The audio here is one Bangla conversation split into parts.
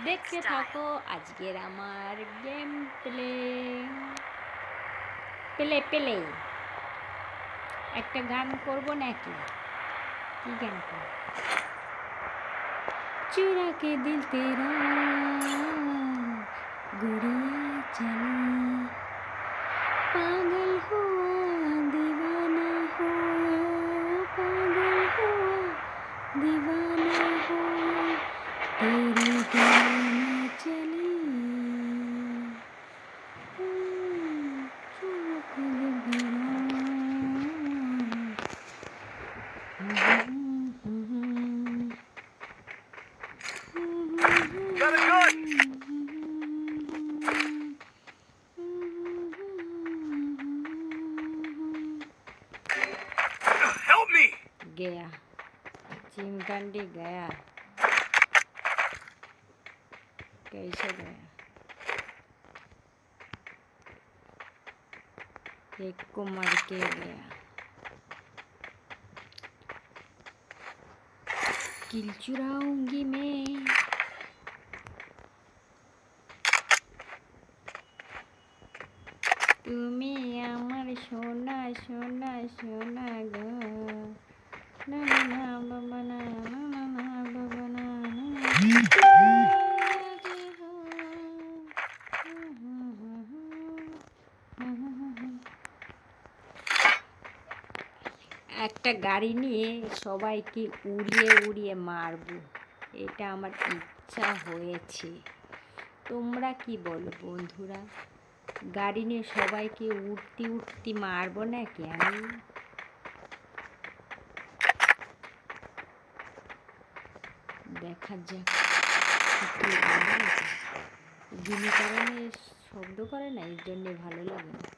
দেখতে থাকো আজকের আমার গেম প্লে প্লে প্লে একটা গান করব নাকি? কি গান করব? चुरा के दिल तेरा गुड़िया चली पागल हुआ दीवाना हुआ पागल हुआ दीवाना हुआ तेरी गली में चली चुरा के दिल तेरा Got a gun! Help me! गया चिमकांडी गया कैसे गया एक को मार के गया किल चुराऊंगी मैं তুমি আমার সোনা সোনা সোনা গো না না না বাবা না না না না বাবা না একটা গাড়ি নিয়ে সবাইকে উড়িয়ে উড়িয়ে মারবো, এটা আমার ইচ্ছা হয়েছে। তোমরা কি বলো বন্ধুরা? গাড়ি নিয়ে সবাইকে উঠতি উঠতি মারবো নাকি আমি? দেখা যাক। বিনি কারণে শব্দ করে না, এর জন্যে ভালো লাগে না।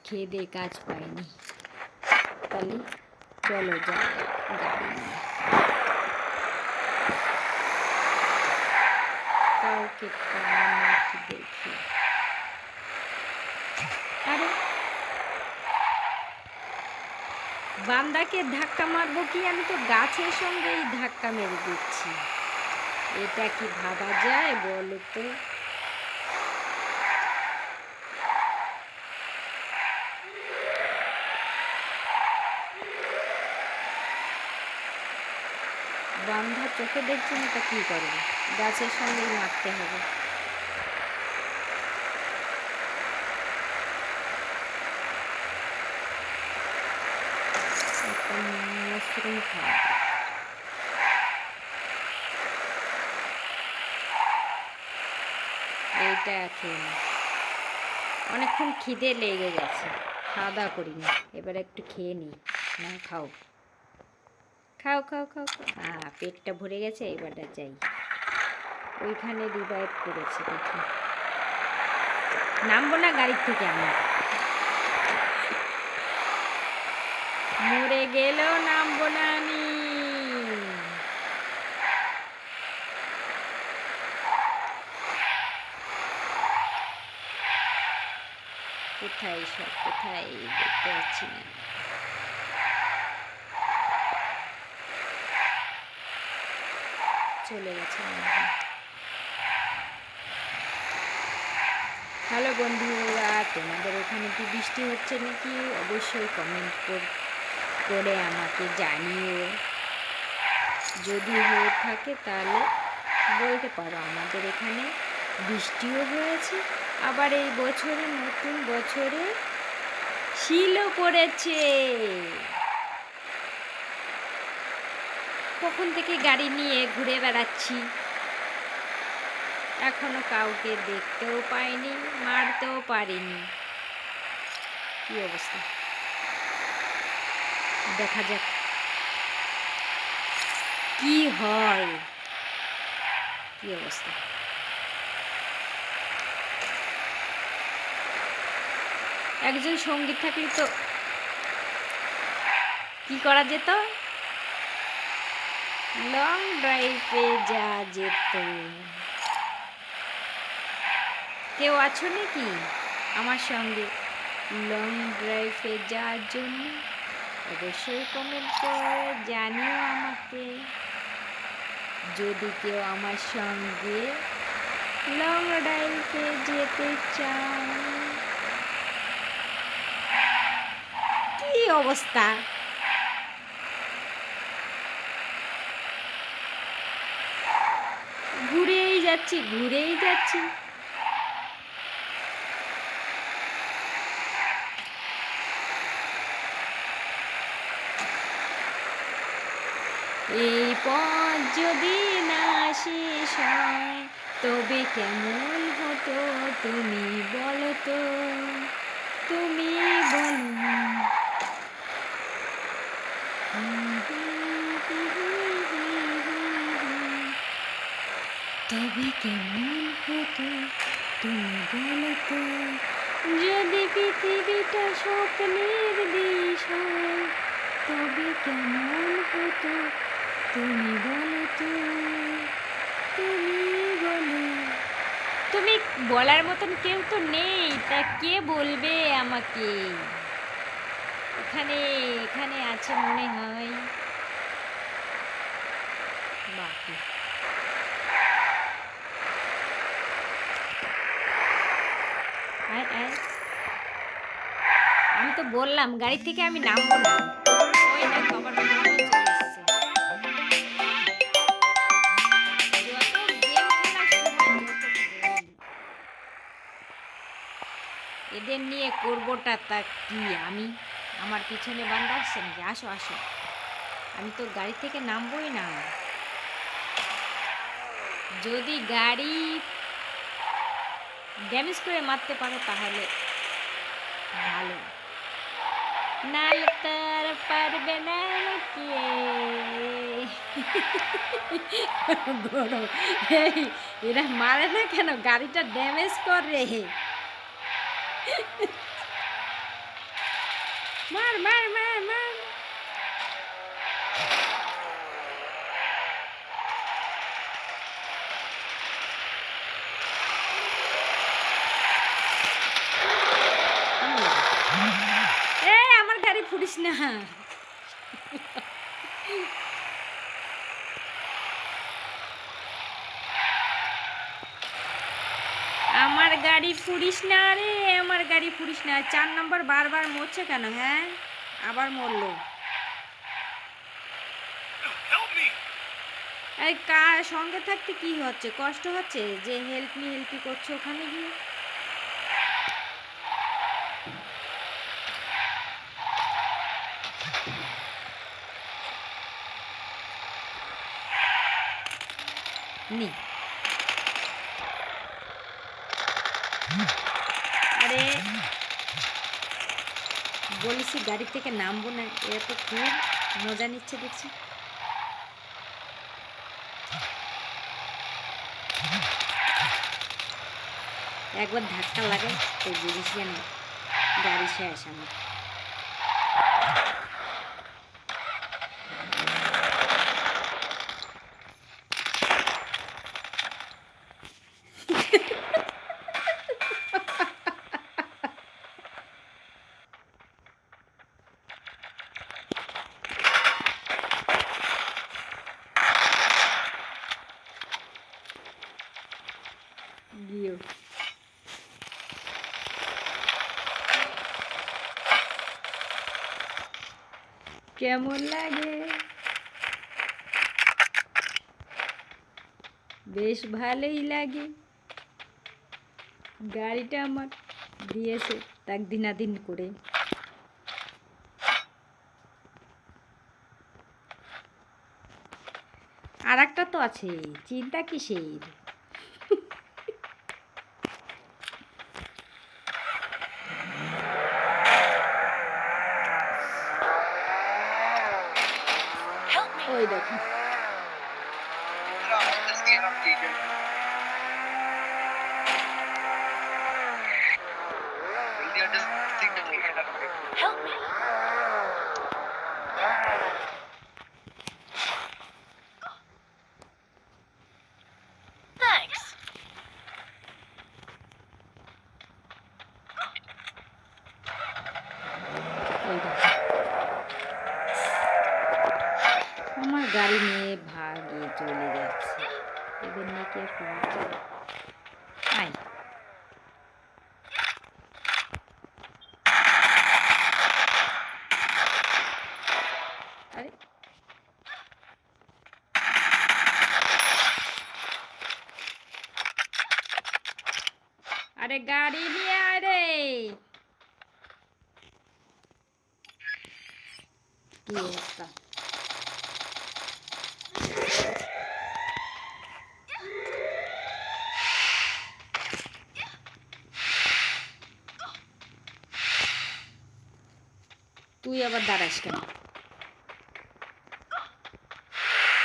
খেয়ে দিয়ে কাজ পাইনি, তাহলে চলো যাই গাড়ি নিয়ে। কাউকে পাই নাকি দেখি। আরে বান্দাকে ধাক্কা মারবো কি? আমি তো গাছের সঙ্গেই ধাক্কা মেরে দিচ্ছি। এটা কি ভাবা যায় বলো তো? বান্ধা চোখে দেখছি না, তা কী করবো? গাছের সঙ্গেই মারতে হবে। একটা মশরুম খাওয়া, এইটা খেয়ে নি। অনেকক্ষণ খিদে লেগে গেছে, খাওয়া দাওয়া করিনি, এবার একটু খেয়ে নিই। না খাও খাও খাও খাও খাও। হ্যাঁ, পেটটা ভরে গেছে, এবারটা যাই। ওইখানে রিভাইভ করেছে, দেখি নামবো না গাড়ির থেকে। আমি মরে গেলেও নামবো না আমি। কোথায় সব, কোথায় দেখতে পাচ্ছি না। চলে গেছে। হ্যালো বন্ধুরা, তোমাদের ওখানে কি বৃষ্টি হচ্ছে নাকি? অবশ্যই কমেন্ট করে আমাকে জানিও। যদি হয়ে থাকে তাহলে বলতে পারো। আমাদের এখানে বৃষ্টিও হয়েছে, আবার এই বছরে নতুন বছরে শীলও পড়েছে। কখন থেকে গাড়ি নিয়ে ঘুরে বেড়াচ্ছি, এখনো কাউকে দেখতেও পাইনি, মারতেও পারিনি। কি অবস্থা দেখা যাক কি হয়, কি অবস্থা। একজন সঙ্গী থাকলে তো কি করা যেত, লং ড্রাইভে যা যেত। কেউ আছো নাকি আমার সঙ্গে লং ড্রাইভে যাওয়ার জন্য? অবশ্যই কমেন্ট করে জানিও আমাকে। যদি কেউ আমার সঙ্গে লং ড্রাইভে যেতে চায়। কি অবস্থা! ঘুরেই যাচ্ছি ঘুরেই যাচ্ছি। এই পথ যদি না শেষ হয় তবে কেমন হতো তুমি বলো তো, তুমি বলো। তবে কেমন হতো তুমি বলো তো, যদি পৃথিবীটা স্বপ্নের দেশ হয় তবে কেমন হতো তুমি বলো তো, তুমি বলো। তুমি বলার মতন কেউ তো নেই, তা কে বলবে আমাকে? এখানে এখানে আছে মনে হয়। বাকি আয় আয়, আমি তো বললাম গাড়ি থেকে আমি নামবো না। ওই দেখো আবার ফোনও চলে এসছে। যত গেম খেলার সময় যত ফোন। এদের নিয়ে করবোটা তা কি? আমি আমার পিছনে বান্ধা আসছে নাকি? আসো আসো, আমি তো গাড়ি থেকে নামবোই না। যদি গাড়ি ড্যামেজ করে মারতে পারো তাহলে ভালো, নাহলে তার পারবে না আমাকে। গরম। এই, এরা মারে না কেন? গাড়িটা ড্যামেজ করে। মার মার মার মার। এই আমার গাড়ি ফুরিস না। আমার গাড়ি ফুরিস না রে, আমার গাড়ি ফুরিস না। 4 নম্বর বারবার মরছে কেন? হ্যাঁ, আবার মরলো। এই কার সঙ্গে থাকতে কি হচ্ছে? কষ্ট হচ্ছে যে হেল্প মি করছো ওখানে গিয়ে? নি আরে বলেছি গাড়ি থেকে নামবো না, এরা তো খুব মজা নিচ্ছে দেখছি। একবার ধাক্কা লাগাই তো বুঝিস যেন গাড়ি শেষ আমার। গিয়েও কেমন লাগে? বেশ ভালোই লাগে। গাড়িটা আমার দিয়েছে তাক দিনাদিন করে। আর একটা তো আছে, চিন্তা কিসের? ওই দেখো Help me. Thanks. ওই দেখো আমার গাড়ি নিয়ে ভাগে চলে যাচ্ছে। ওদের নিয়ে কি আর করা যায়? আয় আরে আরে গাড়ি নিয়ে আয় রে। কি অবস্থা? তুই আবার দাঁড়াস কেন?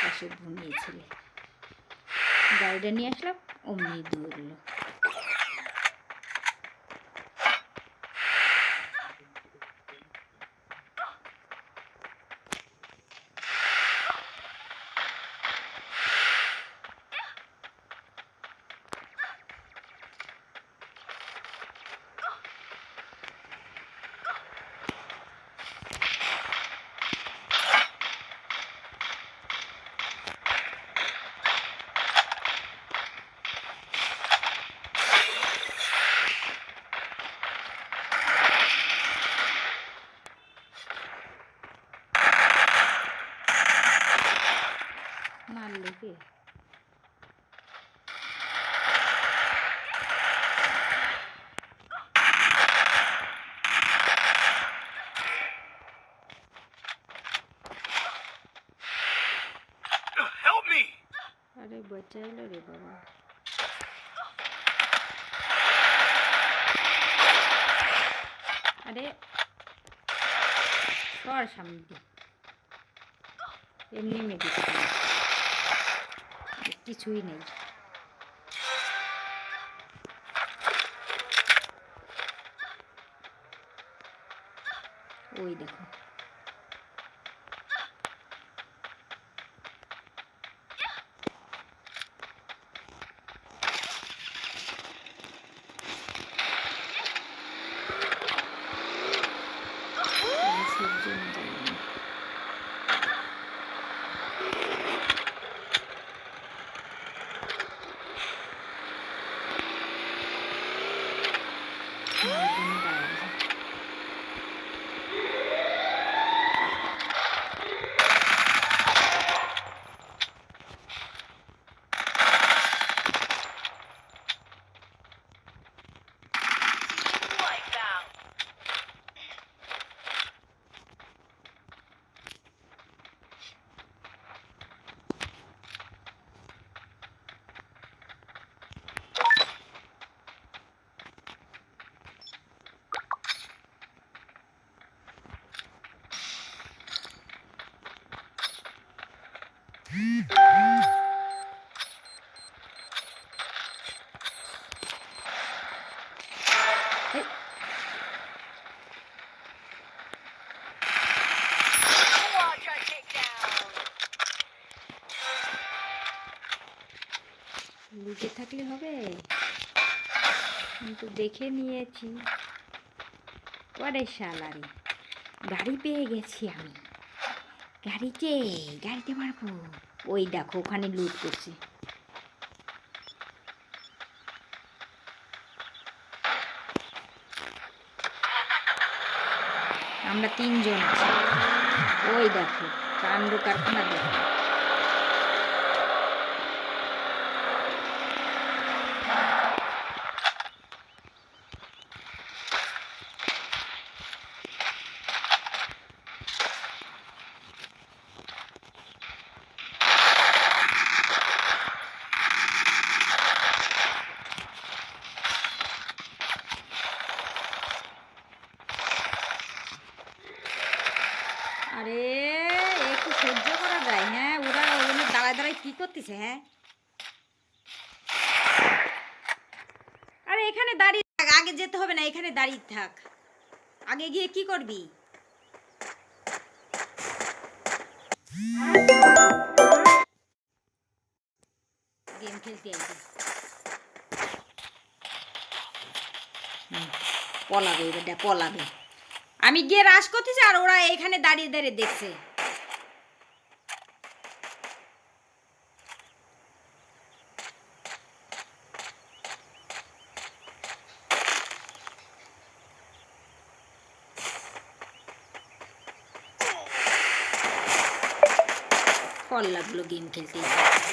পাশে ঘুমিয়েছিল, গাড়িটা নিয়ে আসলাম, অমনি দৌড়লো। মারলে কে? আরে বাঁচাইলো রে বাবা। আরে সর সামনে দিয়ে, এমনি মেডিকেল কিছুই নেই। ওই দেখো জন্য যাইনি। লুটে থাকলে হবে, কিন্তু দেখে নিয়েছি। পরে শালারি গাড়ি পেয়ে গেছি আমি, গাড়িতে মারবো। ওই দেখো ওখানে লুট করছে। আমরা 3 জন আছি। ওই দেখো কাণ্ড কারখানা দেখো। আরে একটু সহ্য করা যায়? হ্যাঁ, ওরা ওখানে দাঁড়ায় দাঁড়ায় কি করতেছে? হ্যাঁ, আরে এখানে দাঁড়িয়ে থাক, আগে যেতে হবে না, এখানে দাঁড়িয়ে থাক। আগে গিয়ে কি করবি? গেম খেলতে আসবি, পলাবে এবার, পলাবে। আমি গিয়ে রাশ করতেছি আর ওরা এখানে দাঁড়িয়ে দাঁড়িয়ে দেখছে। কল লাগলো গেম খেলতে এসে।